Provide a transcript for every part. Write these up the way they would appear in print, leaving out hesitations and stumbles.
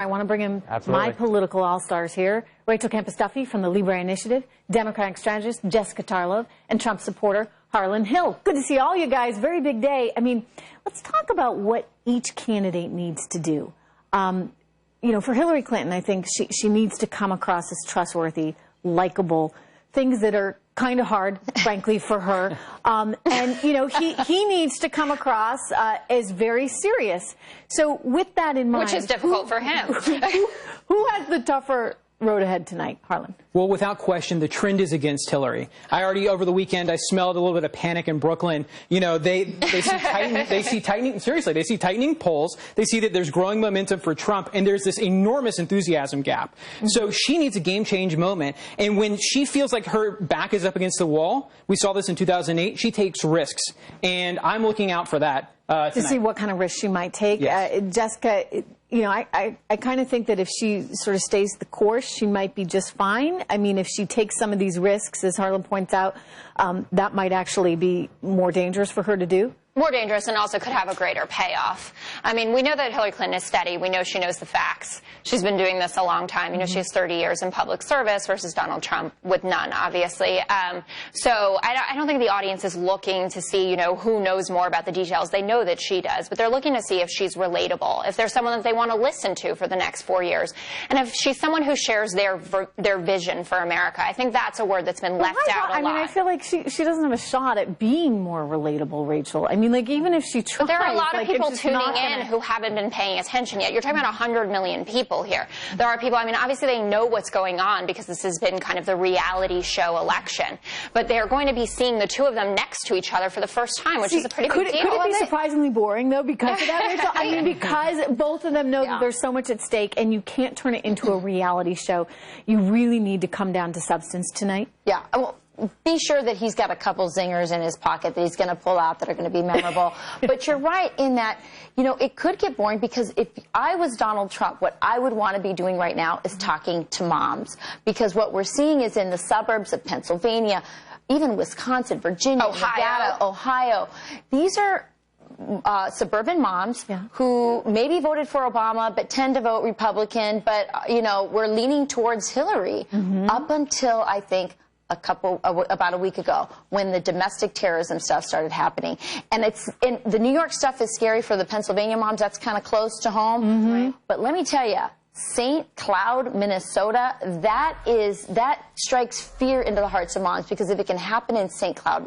I want to bring in my political all-stars here. Rachel Campos-Duffy from the LIBRE Initiative, Democratic strategist Jessica Tarlov, and Trump supporter Harlan Hill. Good to see all you guys. Very big day. I mean, let's talk about what each candidate needs to do. You know, for Hillary Clinton, I think she needs to come across as trustworthy, likable, things that are kind of hard, frankly, for her. And, you know, he needs to come across as very serious. So with that in mind... Which is difficult for him. Who has the tougher road ahead tonight, Harlan? Well, without question, the trend is against Hillary. I already, over the weekend, I smelled a little bit of panic in Brooklyn. You know, they see tightening polls. They see that there's growing momentum for Trump, and there's this enormous enthusiasm gap. So she needs a game-change moment. And when she feels like her back is up against the wall, we saw this in 2008, she takes risks. And I'm looking out for that to see what kind of risks she might take. Yes. Jessica, you know, I kind of think that if she sort of stays the course, she might be just fine. I mean, if she takes some of these risks, as Harlan points out, that might actually be more dangerous for her to do. More dangerous, and also could have a greater payoff. I mean, we know that Hillary Clinton is steady. We know she knows the facts. She's been doing this a long time. You know, she has 30 years in public service versus Donald Trump with none, obviously. So I don't think the audience is looking to see, you know, who knows more about the details. They know that she does, but they're looking to see if she's relatable, if there's someone that they want to listen to for the next 4 years, and if she's someone who shares their vision for America. I think that's a word that's been left out a lot. I mean, I feel like she doesn't have a shot at being more relatable, Rachel. I mean, like, even if she tries... But there are a lot of people tuning in who haven't been paying attention yet. You're talking about 100 million people here. There are people, I mean, obviously they know what's going on because this has been kind of the reality show election. But they're going to be seeing the two of them next to each other for the first time, which is a pretty big deal. Could it be surprisingly boring, though, because of that, Rachel? I mean, because both of them know that there's so much at stake, and you can't turn it into a reality show. You really need to come down to substance tonight. Yeah. Well, be sure that he's got a couple zingers in his pocket that he's going to pull out that are going to be memorable. But you're right in that, you know, it could get boring, because if I was Donald Trump, what I would want to be doing right now is talking to moms. Because what we're seeing is in the suburbs of Pennsylvania, even Wisconsin, Virginia, Nevada, Ohio, these are suburban moms who maybe voted for Obama but tend to vote Republican, but, you know, we're leaning towards Hillary up until, I think, about a week ago, when the domestic terrorism stuff started happening. And the New York stuff is scary for the Pennsylvania moms. That's kind of close to home. Right? But let me tell you, St. Cloud, Minnesota, that strikes fear into the hearts of moms, because if it can happen in St. Cloud,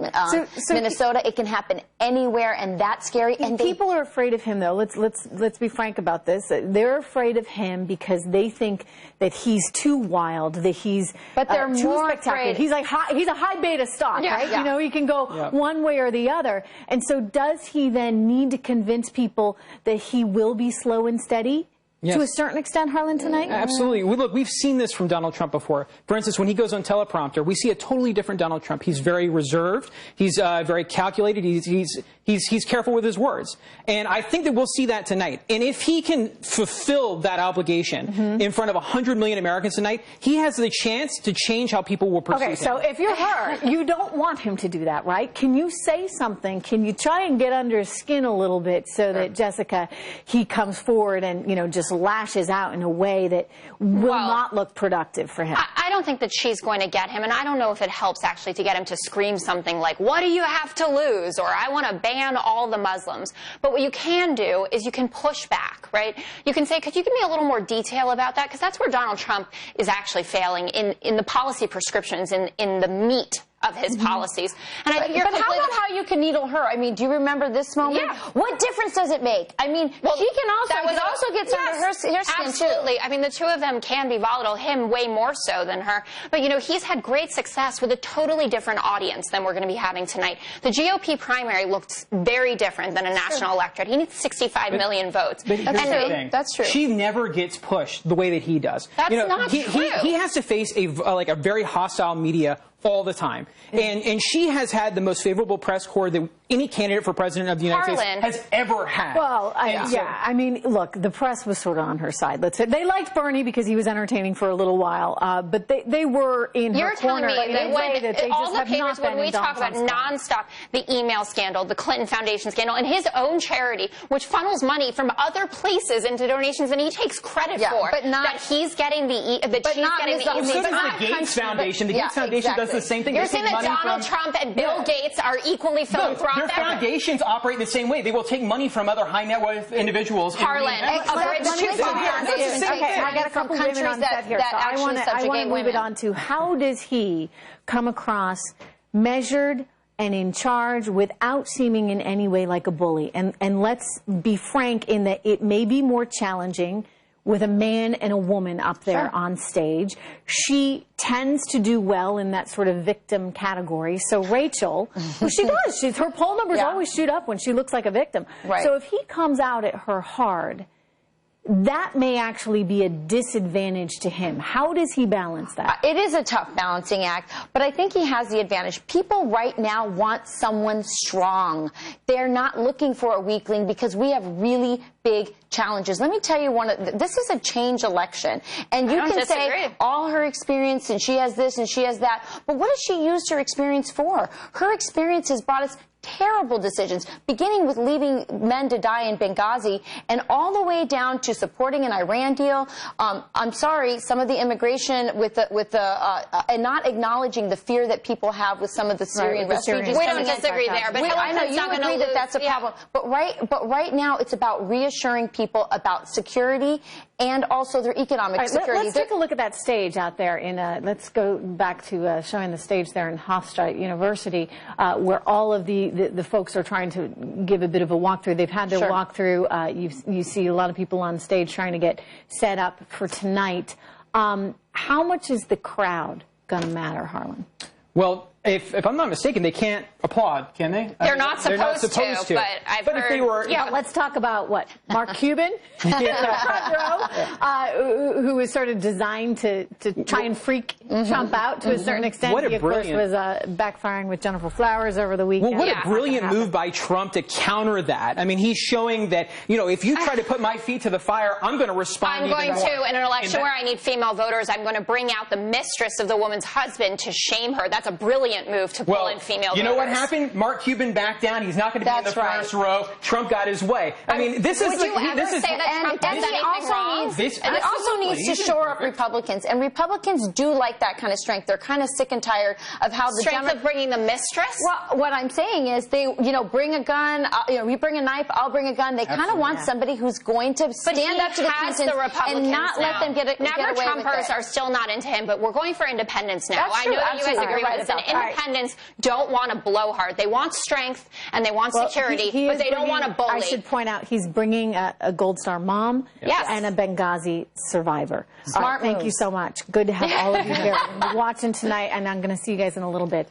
Minnesota, it can happen anywhere, and that's scary. And people are afraid of him, though. Let's be frank about this. They're afraid of him because they think that he's too wild, that he's too spectacular. He's like he's a high beta stock, right? You know, he can go one way or the other. And so, does he then need to convince people that he will be slow and steady? Yes. To a certain extent, Harlan, tonight? Absolutely. Look, we've seen this from Donald Trump before. For instance, when he goes on teleprompter, we see a totally different Donald Trump. He's very reserved. He's very calculated. He's careful with his words. And I think that we'll see that tonight. And if he can fulfill that obligation in front of 100 million Americans tonight, he has the chance to change how people will perceive him. Okay, so if you're her, you don't want him to do that, right? Can you say something? Can you try and get under his skin a little bit so that, Jessica, he comes forward and, you know, just lashes out in a way that will not look productive for him? I don't think that she's going to get him, and I don't know if it helps actually to get him to scream something like, "What do you have to lose?" or "I want to ban all the Muslims." But what you can do is you can push back, right? You can say, "Could you give me a little more detail about that?" Because that's where Donald Trump is actually failing, in the policy prescriptions, in the meat of his policies. And I think but how about how you can needle her? I mean, do you remember this moment? Yeah. What difference does it make? I mean, she can also get under her skin, absolutely. too. I mean, the two of them can be volatile, him way more so than her. But, you know, he's had great success with a totally different audience than we're going to be having tonight. The GOP primary looked very different than a national electorate. He needs 65 million votes. But here's the thing. That's true. She never gets pushed the way that he does. That's not true. He has to face a very hostile media all the time. And she has had the most favorable press corps that any candidate for president of the United States has ever had. Well, I mean, look, the press was sort of on her side. Let's say they liked Bernie because he was entertaining for a little while, but they were in her corner. You're telling me that when all the papers, when we talk about nonstop, the email scandal, the Clinton Foundation scandal, and his own charity, which funnels money from other places into donations, and he takes credit for, but not, that he's getting the so does the Gates Foundation. The Gates Foundation does the same thing. You're saying that Donald Trump and Bill Gates are equally philanthropic? Their foundations operate the same way. They will take money from other high net worth individuals. Harlan, I got a couple women on set here, so I want to move it on to how does he come across measured and in charge without seeming in any way like a bully? And let's be frank in that it may be more challenging with a man and a woman up there on stage. She tends to do well in that sort of victim category. So Rachel, well, she does. Her poll numbers always shoot up when she looks like a victim. Right. So if he comes out at her hard, that may actually be a disadvantage to him. How does he balance that? It is a tough balancing act, but I think he has the advantage. People right now want someone strong. They're not looking for a weakling because we have really big challenges. Let me tell you this is a change election. And you can say all her experience and she has this and she has that, but what has she used her experience for? Her experience has brought us terrible decisions, beginning with leaving men to die in Benghazi and all the way down to supporting an Iran deal. I'm sorry, some of the immigration and not acknowledging the fear that people have with some of the Syrian refugees. We don't disagree there, but I know you agree that that's a problem. But right now it's about reassuring people about security and also their economic security. Let's take a look at that stage out there let's go back to showing the stage there in Hofstra University, where all of the folks are trying to give a bit of a walkthrough. They've had their walkthrough. You see a lot of people on stage trying to get set up for tonight. How much is the crowd going to matter, Harlan? Well, if I'm not mistaken, they can't applaud, can they? They're not supposed to. But I've heard, if they were, let's talk about what Mark Cuban, who was sort of designed to try and freak Trump out to a certain extent. He, of course, was backfiring with Jennifer Flowers over the weekend. Well, what a brilliant move by Trump to counter that. I mean, he's showing that, if you try to put my feet to the fire, I'm going to respond. I'm going to, in an election where I need female voters, I'm going to bring out the mistress of the woman's husband to shame her. That's a brilliant move to pull in female voters. You know what happened? Mark Cuban backed down. He's not going to be in the first row. Trump got his way. I mean, this is... Would you ever say that Trump does anything wrong? It also needs to shore up Republicans. And Republicans do like that kind of strength. They're kind of sick and tired of how the... Strength of bringing the mistress? Well, what I'm saying is they, bring a gun. You bring a knife, I'll bring a gun. They kind of want somebody who's going to stand up to the Clintons and not let them get away with it. Never Trumpers are still not into him, but we're going for independence now. That's true. I know that you guys agree with this. And independents don't want a blowhard. They want strength and they want security, but they don't want a bully. I should point out he's bringing a Gold Star mom and a Benghazi survivor. Smart Thank you so much. Good to have all of you here watching tonight, and I'm going to see you guys in a little bit.